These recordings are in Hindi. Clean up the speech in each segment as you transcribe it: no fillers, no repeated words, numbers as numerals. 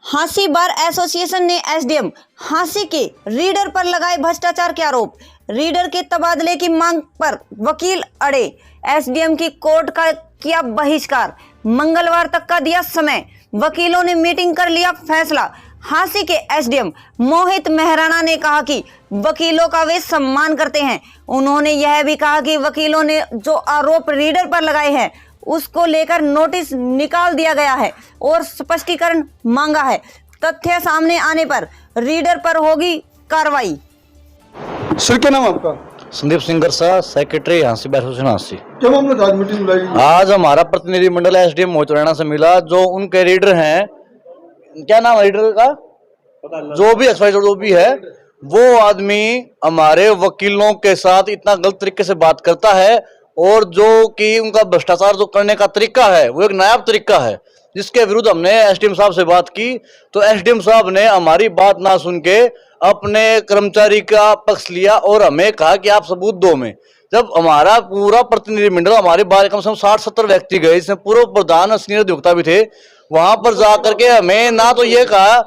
हांसी बार एसोसिएशन ने एसडीएम हांसी के रीडर पर लगाए भ्रष्टाचार के आरोप। रीडर के तबादले की मांग पर वकील अड़े, एसडीएम की कोर्ट का किया बहिष्कार। मंगलवार तक का दिया समय, वकीलों ने मीटिंग कर लिया फैसला। हांसी के एसडीएम मोहित मेहराणा ने कहा कि वकीलों का वे सम्मान करते हैं। उन्होंने यह भी कहा कि वकीलों ने जो आरोप रीडर पर लगाए हैं उसको लेकर नोटिस निकाल दिया गया है और स्पष्टीकरण मांगा है। तथ्य सामने आने पर रीडर पर होगी कार्रवाई। सर क्या नाम आपका? Sandeep Singh Garsa, secretary Hansi bar association Hansi. क्या मामला आज मीटिंग बुलाई? आज हमारा प्रतिनिधिमंडल एसडीएम मोहित मेहराणा से मिला। जो उनके रीडर हैं, क्या नाम है रीडर का, जो भी जो भी है, वो आदमी हमारे वकीलों के साथ इतना गलत तरीके से बात करता है और जो कि उनका भ्रष्टाचार जो करने का तरीका है वो एक नायाब तरीका है, जिसके विरुद्ध हमने एसडीएम साहब से बात की तो एसडीएम साहब ने हमारी बात ना सुन के अपने कर्मचारी का पक्ष लिया और हमें कहा कि आप सबूत दो। में जब हमारा पूरा प्रतिनिधिमंडल, हमारे बारे कम से कम 60-70 व्यक्ति गए, इसमें पूर्व प्रधान सीनियर अधिवक्ता भी थे, वहां पर जाकर के हमें ना तो ये कहा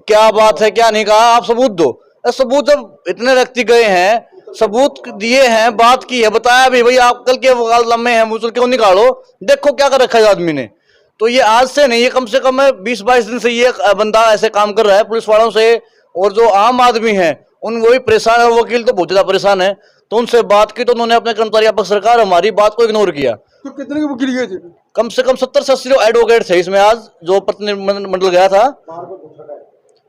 क्या बात है क्या नहीं कहा, आप सबूत दो। सबूत जब इतने व्यक्ति गए हैं, सबूत दिए हैं, बात की है, बताया भी भाई आप कल के वकालत लम्बे हैं, मुझे क्यों निकालो, देखो क्या कर रखा है आदमी ने। तो ये आज से नहीं, ये कम से कम 20-22 दिन से ये बंदा ऐसे काम कर रहा है पुलिस वालों से। और जो आम आदमी है उन वो भी परेशान है, वकील तो बहुत ज्यादा परेशान है। तो उनसे बात की तो उन्होंने अपने कर्मचारी आपक सरकार हमारी बात को इग्नोर किया। तो कितने के वकील गए थे? कम से कम 70 से 80 एडवोकेट थे इसमें आज जो प्रतिनिधिमंडल गया था।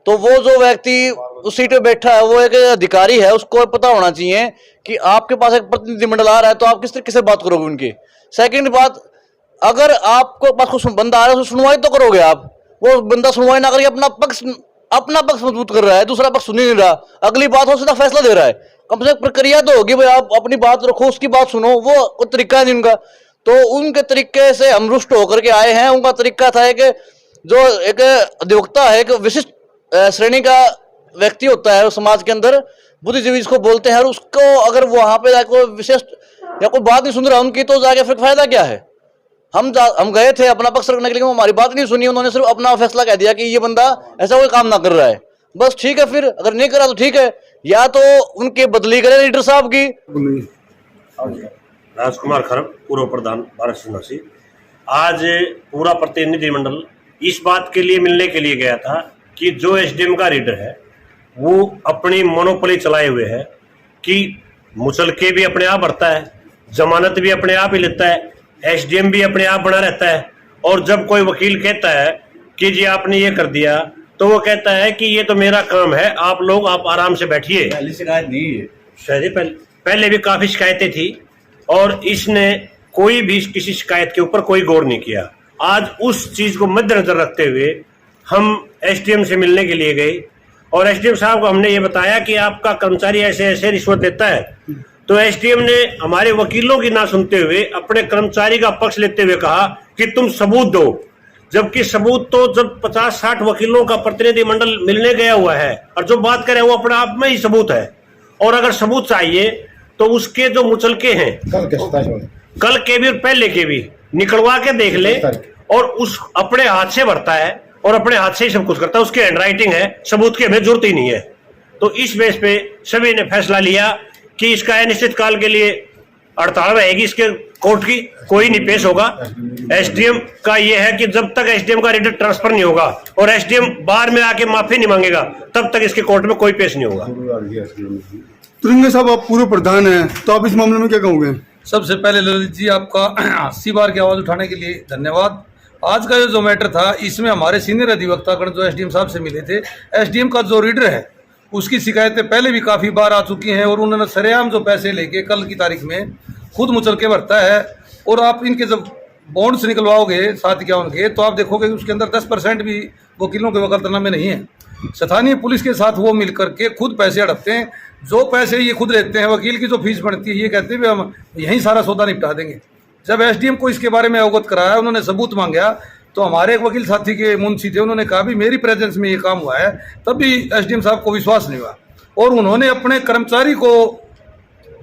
तो वो जो व्यक्ति उस सीट पे बैठा है वो एक अधिकारी है, उसको पता होना चाहिए कि आपके पास एक प्रतिनिधिमंडल आ रहा है तो आप किस तरीके से बात करोगे उनकी। सेकंड बात, अगर आपको पास कुछ बंदा आ रहा है तो सुनवाई तो करोगे आप। वो बंदा सुनवाई ना करके अपना पक्ष मजबूत कर रहा है, दूसरा पक्ष सुन ही नहीं रहा, अगली बात हो सीधा फैसला दे रहा है। कम से कम प्रक्रिया तो होगी भाई, आप अपनी बात रखो, उसकी बात सुनो, वो तरीका नहीं उनका। तो उनके तरीके से हम रुष्ट होकर के आए हैं। उनका तरीका था कि जो एक अधिवक्ता है, एक विशिष्ट श्रेणी का व्यक्ति होता है समाज के अंदर, बुद्धिजीवी जिसको बोलते हैं, और उसको अगर वहां पे जाकर विशेष या कोई बात नहीं सुन रहा उनकी, तो जाके फिर फायदा क्या है। हम गए थे अपना पक्ष रखने के लिए, हमारी बात नहीं सुनी, उन्होंने सिर्फ अपना फैसला कह दिया कि ये बंदा ऐसा कोई काम ना कर रहा है, बस ठीक है। फिर अगर नहीं करा तो ठीक है, या तो उनकी बदली करें लीडर साहब की। राजकुमार खरब, पूर्व प्रधान भारत सिंह। आज पूरा प्रतिनिधिमंडल इस बात के लिए मिलने के लिए गया था कि जो एसडीएम का रीडर है वो अपनी मोनोपोली चलाए हुए है कि मुचलके भी अपने आप भरता है, जमानत भी अपने आप ही लेता है, एसडीएम भी अपने आप बना रहता है। और जब कोई वकील कहता है कि जी आपने ये कर दिया, तो वो कहता है कि ये तो मेरा काम है, आप लोग आप आराम से बैठिए। पहली शिकायत नहीं है, शायद पहले भी काफी शिकायतें थी और इसने कोई भी किसी शिकायत के ऊपर कोई गौर नहीं किया। आज उस चीज को मद्देनजर रखते हुए हम एसडीएम से मिलने के लिए गए और एसडीएम साहब को हमने ये बताया कि आपका कर्मचारी ऐसे ऐसे रिश्वत देता है। तो एसडीएम ने हमारे वकीलों की ना सुनते हुए अपने कर्मचारी का पक्ष लेते हुए कहा कि तुम सबूत दो, जबकि सबूत तो जब 50-60 वकीलों का प्रतिनिधिमंडल मिलने गया हुआ है और जो बात करे वो अपने आप में ही सबूत है। और अगर सबूत चाहिए तो उसके जो मुचलके हैं कल के भी और पहले के भी निकलवा के देख ले, और उस अपने हाथ से भरता है और अपने हाथ से ही सब कुछ करता है, उसकी हैंडराइटिंग है, सबूत की हमें जरूरत ही नहीं है। तो इस बेस पे सभी ने फैसला लिया कि इसका अनिश्चित काल के लिए हड़ताल रहेगी, इसके कोर्ट की कोई नहीं पेश होगा। एसडीएम का ये है कि जब तक एसडीएम का रीडर ट्रांसफर नहीं होगा और एसडीएम बाहर में आके माफी नहीं मांगेगा तब तक इसके कोर्ट में कोई पेश नहीं होगा। त्रिंगे साहब, आप पूर्व प्रधान हैं, तो आप इस मामले में क्या कहोगे? सबसे पहले ललित जी आपका 80 बार की आवाज़ उठाने के लिए धन्यवाद। आज का जो मैटर था इसमें हमारे सीनियर अधिवक्तागण जो एसडीएम साहब से मिले थे, एसडीएम का जो रीडर है उसकी शिकायतें पहले भी काफ़ी बार आ चुकी हैं और उन्होंने सरेआम जो पैसे लेके कल की तारीख में खुद मुचल के भरता है। और आप इनके जब बॉन्ड्स निकलवाओगे 751 के, तो आप देखोगे कि उसके अंदर 10% भी वकीलों के वकालतनामे नहीं है। स्थानीय पुलिस के साथ वो मिल करके खुद पैसे हड़पते हैं, जो पैसे ये खुद लेते हैं, वकील की जो फीस बढ़ती है ये कहते हैं हम यहीं सारा सौदा निपटा देंगे। जब एसडीएम को इसके बारे में अवगत कराया, उन्होंने सबूत मांगा, तो हमारे एक वकील साथी के मुंशी थे, उन्होंने कहा भी मेरी प्रेजेंस में ये काम हुआ है, तब भी एसडीएम साहब को विश्वास नहीं हुआ और उन्होंने अपने कर्मचारी को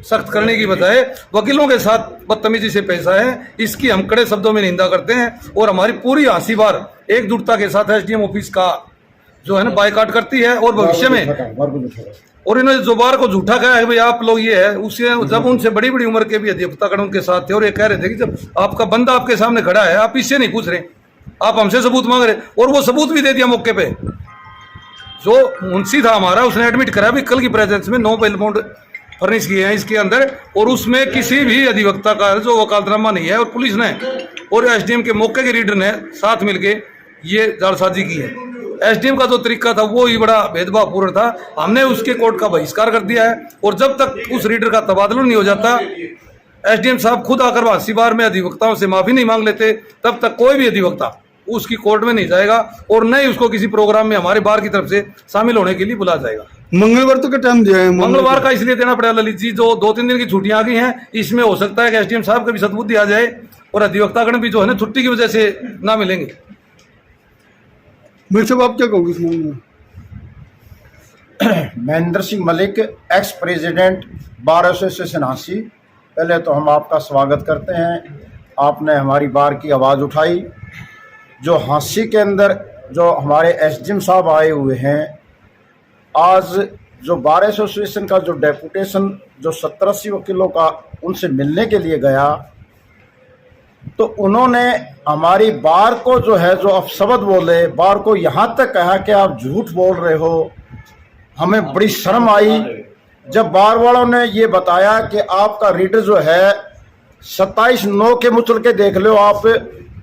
सख्त करने की बजाय वकीलों के साथ बदतमीजी से पेश आए हैं, इसकी हम कड़े शब्दों में निंदा करते हैं और हमारी पूरी आसी बार एकजुटता के साथ एसडीएम ऑफिस का जो है ना बायकॉट करती है। और भविष्य में और इन्होंने जो बार को झूठा कहा है भाई आप लोग ये है, उससे जब उनसे बड़ी बड़ी उम्र के भी अधिवक्तागण उनके साथ थे और ये कह रहे थे कि जब आपका बंदा आपके सामने खड़ा है आप इससे नहीं पूछ रहे, आप हमसे सबूत मांग रहे, और वो सबूत भी दे दिया मौके पे। जो मुंशी था हमारा उसने एडमिट करा भी कल की प्रेजेंस में 9 बेल बॉन्ड फर्निश किए हैं इसके अंदर, और उसमें किसी भी अधिवक्ता का जो वकालतनामा नहीं है, और पुलिस ने और एसडीएम के मौके के रीडर ने साथ मिलके ये जालसाजी की है। एसडीएम का जो तरीका था वो ही बड़ा भेदभावपूर्ण था, हमने उसके कोर्ट का बहिष्कार कर दिया है। और जब तक उस रीडर का तबादला नहीं हो जाता, एसडीएम साहब खुद आकर 80 बार में अधिवक्ताओं से माफी नहीं मांग लेते, तब तक कोई भी अधिवक्ता उसकी कोर्ट में नहीं जाएगा और न ही उसको किसी प्रोग्राम में हमारे बार की तरफ से शामिल होने के लिए बुला जाएगा। मंगलवार तो क्या टाइम दिया है? मंगलवार का इसलिए देना पड़ेगा ललित जी, जो 2-3 दिन की छुट्टियां आ गई हैं, इसमें हो सकता है कि एसडीएम साहब का भी सद्बुद्धि आ जाए और अधिवक्तागण भी जो है ना छुट्टी की वजह से ना मिलेंगे। मिल साहब आप क्या कहोगे इस मामले में? Mahendra Singh Malik, ex president bar association हाँसी। पहले तो हम आपका स्वागत करते हैं, आपने हमारी बार की आवाज़ उठाई। जो हाँसी के अंदर जो हमारे एसडीएम साहब आए हुए हैं, आज जो बार एसोसिएशन का जो डेपुटेशन जो 70-80 वकीलों का उनसे मिलने के लिए गया, तो उन्होंने हमारी बार को जो है जो अपशब्द बोले, बार को यहाँ तक कहा कि आप झूठ बोल रहे हो। हमें बड़ी शर्म आई जब बार वालों ने ये बताया कि आपका रीडर जो है 27/9 के मुचल के देख लो, आप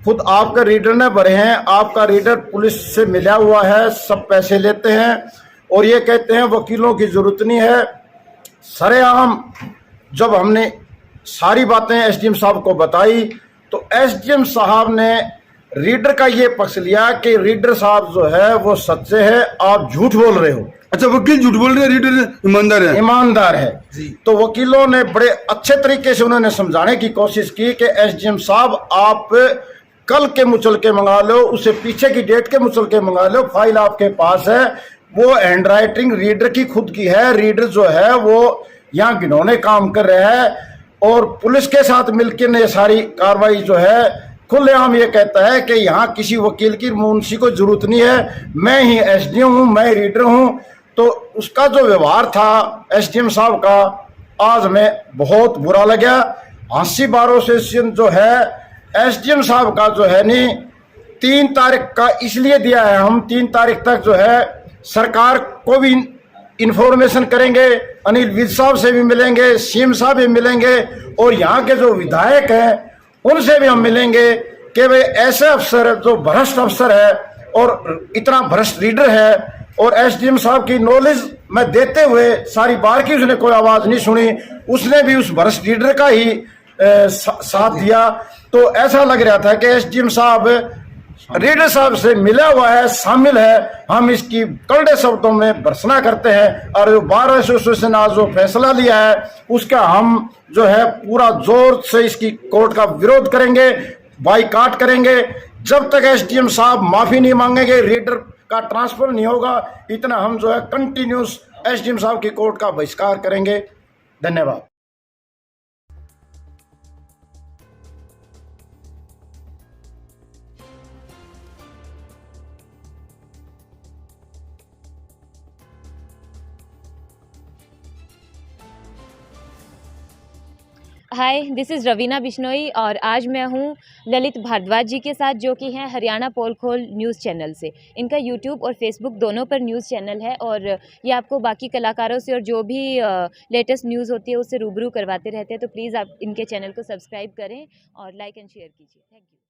खुद आपके रीडर ने भरे हैं, आपका रीडर पुलिस से मिला हुआ है, सब पैसे लेते हैं और ये कहते हैं वकीलों की जरूरत नहीं है। सरेआम जब हमने सारी बातें एसडीएम साहब को बताई तो एसडीएम साहब ने रीडर का ये पक्ष लिया कि रीडर साहब जो है वो सच्चे हैं, आप झूठ बोल रहे हो। अच्छा, वकील झूठ बोल रहे हैं, रीडर ईमानदार है? ईमानदार है जी। तो वकीलों ने बड़े अच्छे तरीके से उन्होंने समझाने की कोशिश की कि एसडीएम साहब आप कल के मुचल के मंगा लो, उससे पीछे की डेट के मुचल के मंगा लो, फाइल आपके पास है, वो हैंड राइटिंग रीडर की खुद की है। रीडर जो है वो यहाँ घिनौने काम कर रहे हैं और पुलिस के साथ मिलकर ने सारी कार्रवाई जो है खुलेआम ये कहता है कि यहाँ किसी वकील की मुंशी को जरूरत नहीं है, मैं ही एसडीएम हूँ, मैं रीडर हूँ। तो उसका जो व्यवहार था एसडीएम साहब का, आज हमें बहुत बुरा लगा। हाँसी बार एसोसिएशन जो है एसडीएम साहब का जो है नहीं 3 तारीख का इसलिए दिया है, हम 3 तारीख तक जो है सरकार को भी इन्फॉर्मेशन करेंगे, अनिल विज साहब से भी मिलेंगे, सीएम साहब भी मिलेंगे और यहाँ के जो विधायक हैं उनसे भी हम मिलेंगे कि भाई ऐसे अफसर जो भ्रष्ट अफसर है और इतना भ्रष्ट रीडर है, और एसडीएम साहब की नॉलेज में देते हुए सारी बार की उसने कोई आवाज़ नहीं सुनी, उसने भी उस भ्रष्ट लीडर का ही साथ दिया। तो ऐसा लग रहा था कि एसडीएम साहब रीडर साहब से मिला हुआ है, शामिल है। हम इसकी कड़े शब्दों में भर्त्सना करते हैं और बार एसोसिएशन आज जो फैसला लिया है उसका हम जो है पूरा जोर से इसकी कोर्ट का विरोध करेंगे, बाइकाट करेंगे। जब तक एसडीएम साहब माफी नहीं मांगेंगे, रीडर का ट्रांसफर नहीं होगा, इतना हम जो है कंटिन्यूस एसडीएम साहब की कोर्ट का बहिष्कार करेंगे। धन्यवाद। हाय, दिस इज़ रवीना बिश्नोई और आज मैं हूँ ललित भारद्वाज जी के साथ, जो कि हैं हरियाणा पोल खोल न्यूज़ चैनल से। इनका यूट्यूब और फेसबुक दोनों पर न्यूज़ चैनल है और ये आपको बाकी कलाकारों से और जो भी लेटेस्ट न्यूज़ होती है उससे रूबरू करवाते रहते हैं। तो प्लीज़ आप इनके चैनल को सब्सक्राइब करें और लाइक एंड शेयर कीजिए। Thank you.